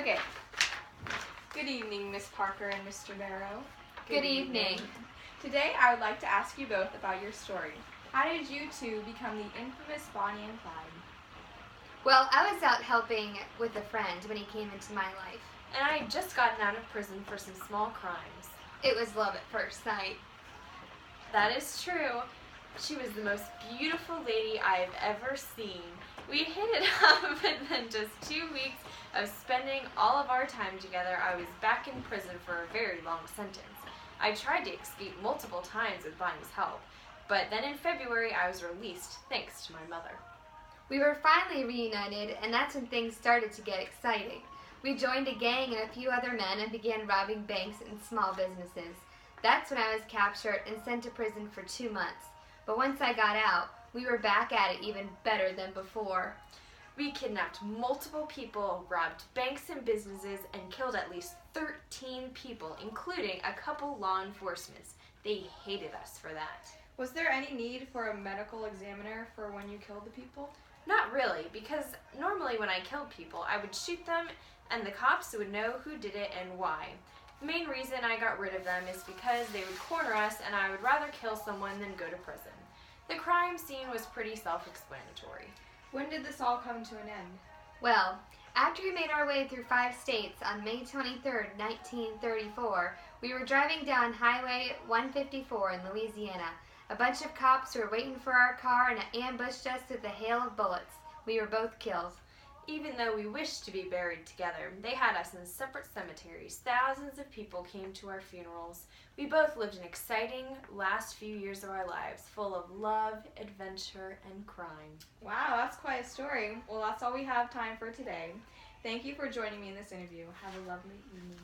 Okay. Good evening, Miss Parker and Mr. Barrow. Good evening. Today I would like to ask you both about your story. How did you two become the infamous Bonnie and Clyde? Well, I was out helping with a friend when he came into my life. And I had just gotten out of prison for some small crimes. It was love at first sight. That is true. She was the most beautiful lady I have ever seen. We hit it up, and then just 2 weeks of spending all of our time together, I was back in prison for a very long sentence. I tried to escape multiple times with Bonnie's help, but then in February I was released thanks to my mother. We were finally reunited, and that's when things started to get exciting. We joined a gang and a few other men and began robbing banks and small businesses. That's when I was captured and sent to prison for 2 months. But once I got out, we were back at it even better than before. We kidnapped multiple people, robbed banks and businesses, and killed at least 13 people, including a couple law enforcement. They hated us for that. Was there any need for a medical examiner for when you killed the people? Not really, because normally when I killed people, I would shoot them and the cops would know who did it and why. The main reason I got rid of them is because they would corner us and I would rather kill someone than go to prison. The crime scene was pretty self-explanatory. When did this all come to an end? Well, after we made our way through 5 states on May 23rd, 1934, we were driving down Highway 154 in Louisiana. A bunch of cops were waiting for our car and ambushed us with a hail of bullets. We were both killed. Even though we wished to be buried together, they had us in separate cemeteries. Thousands of people came to our funerals. We both lived an exciting last few years of our lives, full of love, adventure, and crime. Wow, that's quite a story. Well, that's all we have time for today. Thank you for joining me in this interview. Have a lovely evening.